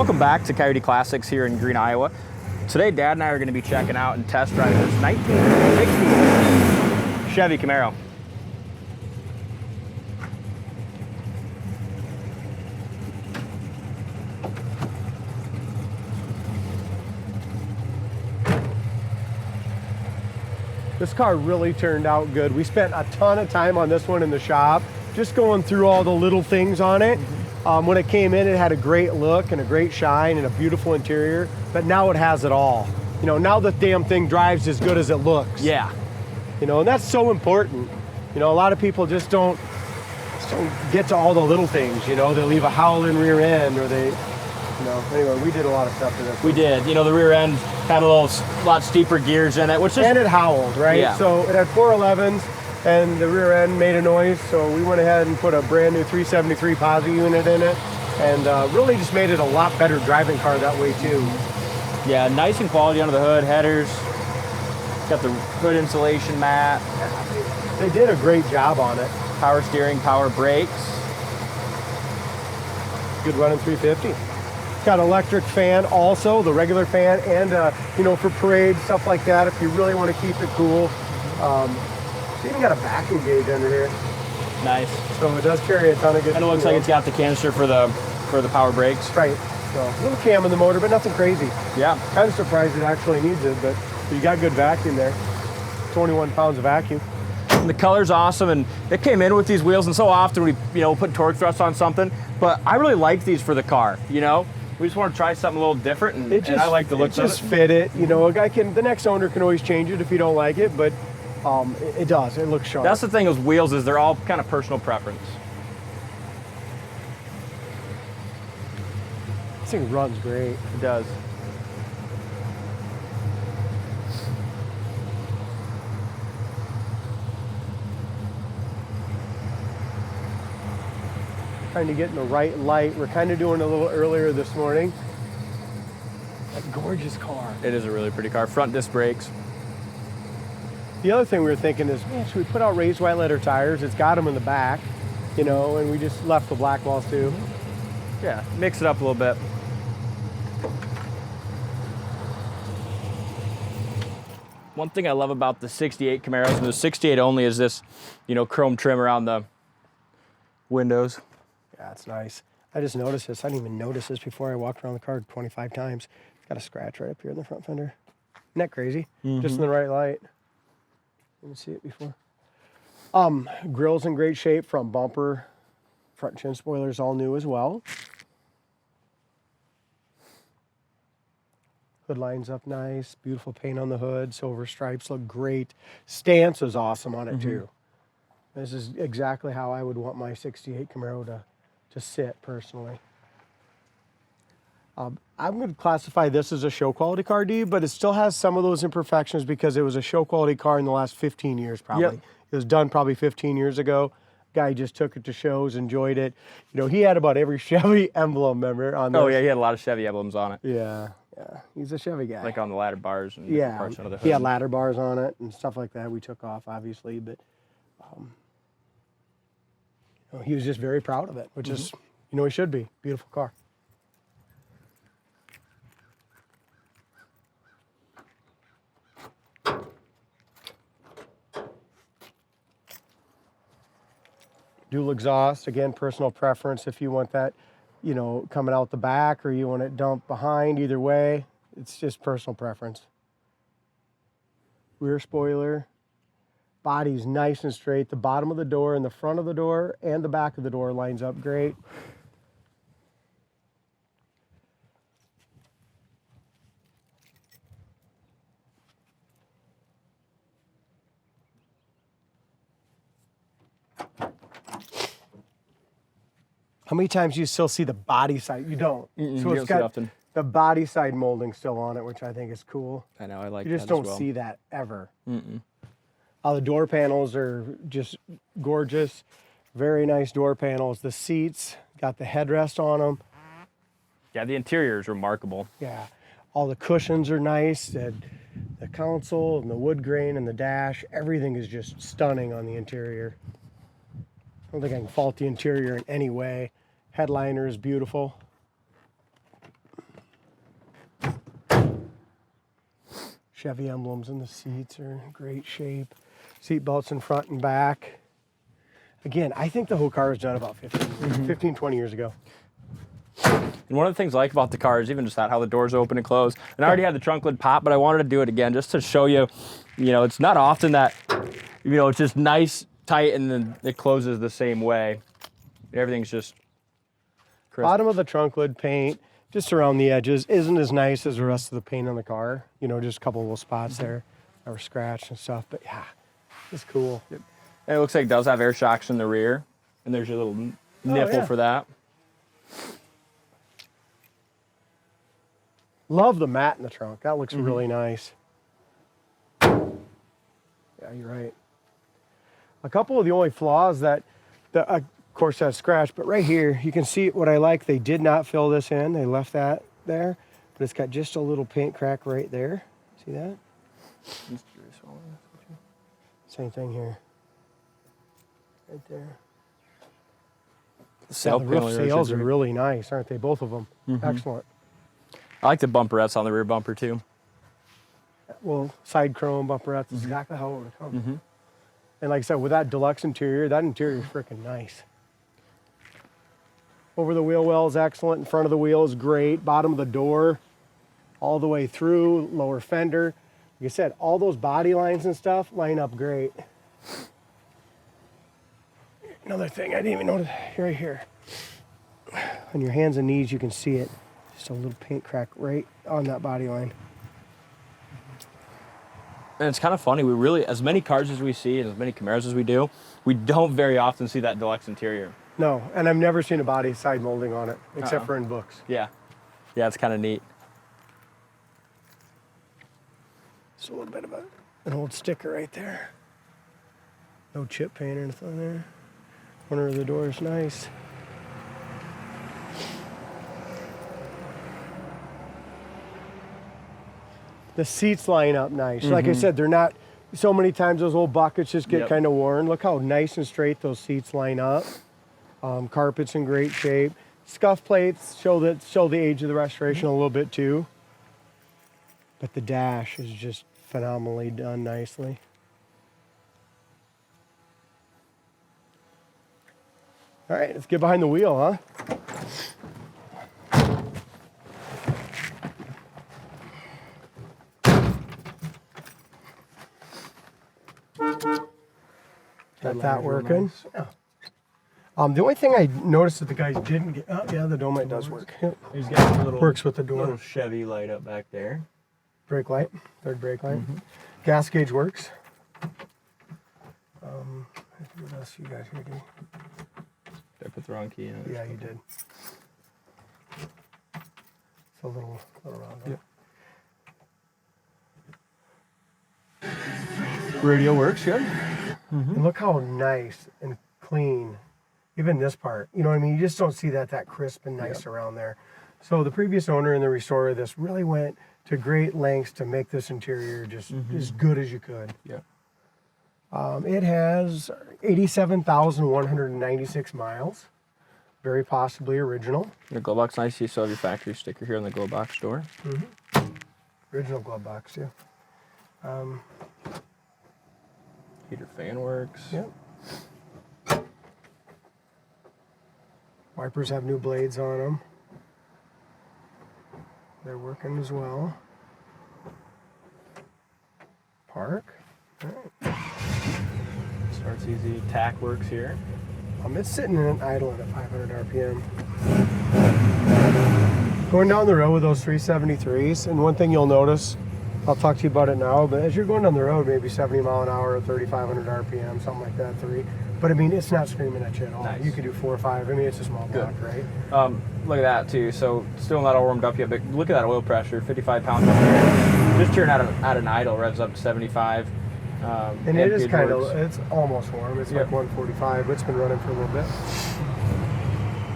Welcome back to Coyote Classics here in Green, Iowa. Today, Dad and I are going to be checking out and test driving this 1960 Chevy Camaro. This car really turned out good. We spent a ton of time on this one in the shop, just going through all the little things on it. When it came in, it had a great look and a great shine and a beautiful interior, but now it has it all. You know, now the damn thing drives as good as it looks. Yeah. You know, and that's so important. You know, a lot of people just don't get to all the little things, you know. They leave a Howland rear end or they, you know, anyway, we did a lot of stuff to this. We did. You know, the rear end had a lot steeper gears in it, which is... And it howled, right? Yeah. So it had 411s. And the rear end made a noise, so we went ahead and put a brand new 373 Posi unit in it, and really just made it a lot better driving car that way too. Yeah, nice and quality under the hood, headers. Got the hood insulation mat. They did a great job on it. Power steering, power brakes. Good running 350. Got electric fan also, the regular fan, and you know, for parades, stuff like that, if you really want to keep it cool. It's even got a vacuum gauge under here. Nice. So it does carry a ton of good. And it looks like it's got the canister for the power brakes. Right. So a little cam in the motor, but nothing crazy. Yeah. Kind of surprised it actually needs it, but you got good vacuum there. 21 pounds of vacuum. And the color's awesome, and it came in with these wheels, and so often we, you know, put torque thrust on something, but I really like these for the car, you know? We just want to try something a little different, and I like the looks of it. Just fit it. You know, the next owner can always change it if you don't like it, but it does. It looks sharp. That's the thing with wheels, is they're all kind of personal preference. This thing runs great. It does. Trying to get in the right light. We're kind of doing a little earlier this morning. A gorgeous car. It is a really pretty car. Front disc brakes. The other thing we were thinking is, man, should we put out raised white letter tires? It's got them in the back, you know, and we just left the black walls too. Yeah, mix it up a little bit. One thing I love about the 68 Camaros, and the 68 only, is this, you know, chrome trim around the windows. Yeah, it's nice. I just noticed this. I didn't even notice this before I walked around the car 25 times. It's got a scratch right up here in the front fender. Isn't that crazy? Just in the right light. Didn't see it before. Grill's in great shape, front bumper, front chin spoiler's all new as well. Hood lines up nice, beautiful paint on the hood, silver stripes look great. Stance is awesome on it too. This is exactly how I would want my 68 Camaro to sit personally. I'm going to classify this as a show quality car, D, but it still has some of those imperfections because it was a show quality car in the last 15 years probably. Yep. It was done probably 15 years ago. Guy just took it to shows, enjoyed it. You know, he had about every Chevy emblem, remember, on this. Oh yeah, he had a lot of Chevy emblems on it. Yeah, he's a Chevy guy. Like on the ladder bars and yeah, parts under the hood. he had ladder bars on it and stuff like that. We took off, obviously, but you know, he was just very proud of it, which is, you know, he should be. Beautiful car. Dual exhaust, again, personal preference. If you want that, you know, coming out the back or you want it dumped behind, either way, it's just personal preference. Rear spoiler, body's nice and straight. The bottom of the door and the front of the door and the back of the door lines up great. How many times do you still see the body side? You don't. So it's got the body side molding still on it, which I think is cool. I know, I like that. You just don't see that ever. The door panels are just gorgeous. Very nice door panels. The seats, got the headrest on them. Yeah, the interior is remarkable. Yeah, all the cushions are nice. The console and the wood grain and the dash, everything is just stunning on the interior. I don't think I can fault the interior in any way. Headliner is beautiful. Chevy emblems in the seats are in great shape. Seat belts in front and back. Again, I think the whole car was done about 15, 20 years ago. And one of the things I like about the car is even just that, how the doors open and close. And I already had the trunk lid pop, but I wanted to do it again just to show you, it's not often that, it's just nice, tight, and then it closes the same way. Everything's just crisp. Bottom of the trunk lid paint, just around the edges, isn't as nice as the rest of the paint on the car. Just a couple little spots there that were scratched and stuff, but yeah, it's cool. And it looks like it does have air shocks in the rear, and there's your little nipple for that. Love the mat in the trunk. That looks really nice. Yeah, you're right. A couple of the only flaws that of course, that's scratched, but right here, you can see what I like. They did not fill this in. They left that there, but it's got just a little paint crack right there. See that? Same thing here. Right there. The roof sails are really nice, aren't they? Both of them. Excellent. I like the bumperettes on the rear bumper too. Well, side chrome bumperettes is exactly how it would come. And like I said, with that deluxe interior, that interior is freaking nice. Over the wheel well is excellent. In front of the wheel is great. Bottom of the door, all the way through. Lower fender. Like I said, all those body lines and stuff line up great. Another thing I didn't even notice right here. On your hands and knees, you can see it. Just a little paint crack right on that body line. And it's kind of funny. We really, as many cars as we see and as many Camaros as we do, we don't very often see that deluxe interior. No, and I've never seen a body side molding on it, except for in books. Yeah. Yeah, it's kind of neat. Just a little bit of an old sticker right there. No chip paint or anything there. Corner of the door is nice. The seats line up nice. Like I said, they're not, so many times those old buckets just get kind of worn. Look how nice and straight those seats line up. Carpet's in great shape. Scuff plates show the age of the restoration a little bit too. But the dash is just phenomenally done nicely. All right, let's get behind the wheel, huh? Got that working. Yeah. The only thing I noticed that the guys didn't get, yeah, the dome light does work. Yep. He's got a little, works with the door. Little Chevy light up back there. Brake light, third brake light. Gas gauge works. What else you got here, dude? Did I put the wrong key in it? Yeah, you did. It's a little round. Yep. Radio works good. And look how nice and clean, even this part. You know what I mean? You just don't see that crisp and nice around there. So the previous owner and the restorer of this really went to great lengths to make this interior just as good as you could. Yeah. It has 87,196 miles. Very possibly original. Your glove box, nice. You still have your factory sticker here on the glove box door. Original glove box, too. Heater fan works. Yep. Wipers have new blades on them. They're working as well. Park. All right. Starts easy. Tack works here. It's sitting in an idle at 500 RPM. Going down the road with those 373s, and one thing you'll notice, I'll talk to you about it now, but as you're going down the road, maybe 70 mile an hour, 3,500 RPM, something like that, But I mean, it's not screaming at you at all. Nice. You could do 4 or 5. I mean, it's a small block, right? Look at that too. So still not all warmed up yet, but look at that oil pressure, 55 pounds up here. Just here at an idle, revs up to 75. And it is kind of, it's almost warm. It's like 145, but it's been running for a little bit.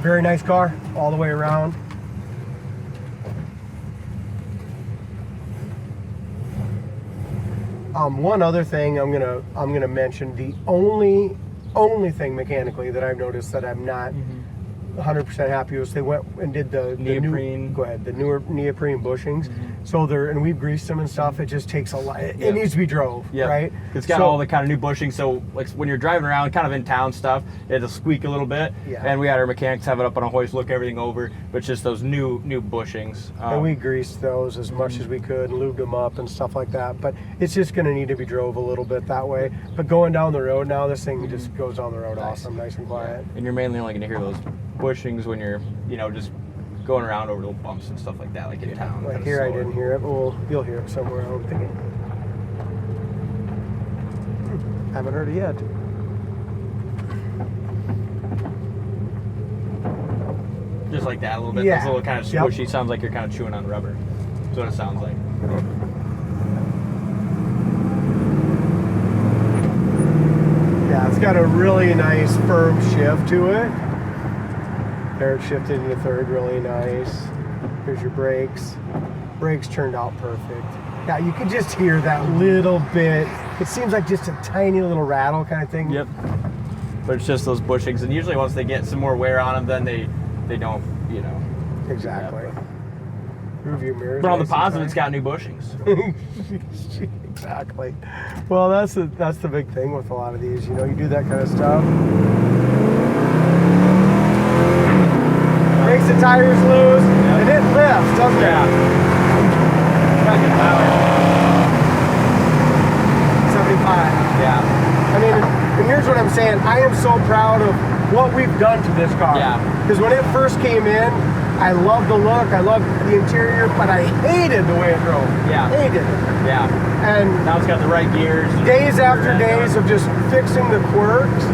Very nice car, all the way around. One other thing I'm gonna mention, the only thing mechanically that I've noticed that I'm not 100% happy was they went and did the Neoprene. the newer neoprene bushings. So and we've greased them and stuff. It just takes a lot. It needs to be drove, right? It's got all the kind of new bushings. So like when you're driving around, kind of in town stuff, it'll squeak a little bit. Yeah. And we had our mechanics have it up on a hoist, look everything over, but it's just those new bushings. And we greased those as much as we could, lubed them up and stuff like that. But it's just going to need to be drove a little bit that way. But going down the road now, this thing just goes down the road awesome, nice and quiet. And you're mainly only going to hear those bushings when you're, just going around over little bumps and stuff like that, like in town. Like here, I didn't hear it, but you'll hear it somewhere, I'm thinking. Haven't heard it yet. Just like that a little bit. Yeah. It's a little kind of squishy. Sounds like you're kind of chewing on rubber. That's what it sounds like. Yeah, it's got a really nice firm shift to it. There it shifted into third, really nice. Here's your brakes. Brakes turned out perfect. Yeah, you can just hear that little bit. It seems like just a tiny little rattle kind of thing. Yep. But it's just those bushings, and usually once they get some more wear on them, then they don't, Exactly. Rearview mirrors. But on the positive, it's got new bushings. Exactly. Well, that's the big thing with a lot of these. You do that kind of stuff. Makes the tires loose, and it lifts, doesn't it? Yeah. 75. Yeah. I mean, and here's what I'm saying. I am so proud of what we've done to this car. Yeah. Because when it first came in, I loved the look, I loved the interior, but I hated the way it drove. Yeah. Hated it. Yeah. And Now it's got the right gears. days after days of just fixing the quirks,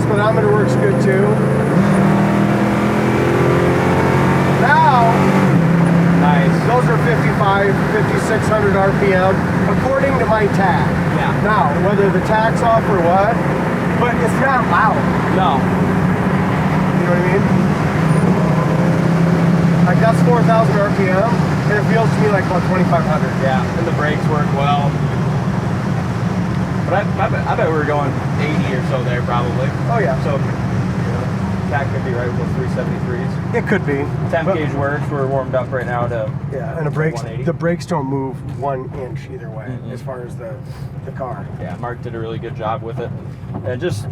speedometer works good too. Now, Nice. those are 55, 5,600 RPM, according to my tag. Yeah. Now, whether the tag's off or what, but it's not loud. No. You know what I mean? Like that's 4,000 RPM, and it feels to me like about 2,500. Yeah. And the brakes work well. But I bet we were going 80 or so there probably. Oh yeah. So, tag could be right with those 373s. It could be. 10 gauge works. We're warmed up right now to. Yeah, and the brakes don't move 1 inch either way as far as the car. Yeah, Mark did a really good job with it, and just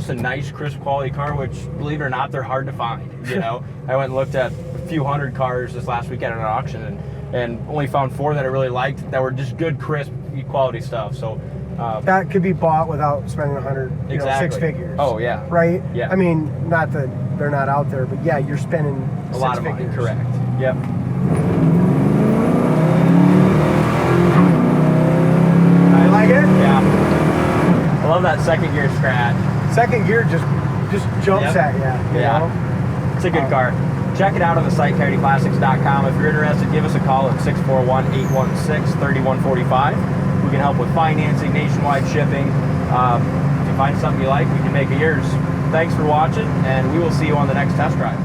a nice, crisp, quality car. Which, believe it or not, they're hard to find. I went and looked at a few hundred cars this last weekend at an auction, and only found 4 that I really liked that were just good, crisp, quality stuff. So. That could be bought without spending 100, Exactly. 6 figures. Oh yeah. Right? Yeah. I mean, not that they're not out there, but yeah, you're spending A lot of money. Correct. Yep. I like it. Yeah. I love that second gear scratch. Second gear just jumps at you. You know? It's a good car. Check it out on the site, coyoteplastics.com. If you're interested, give us a call at 641-816-3145. We can help with financing, nationwide shipping. If you find something you like, we can make it yours. Thanks for watching, and we will see you on the next test drive.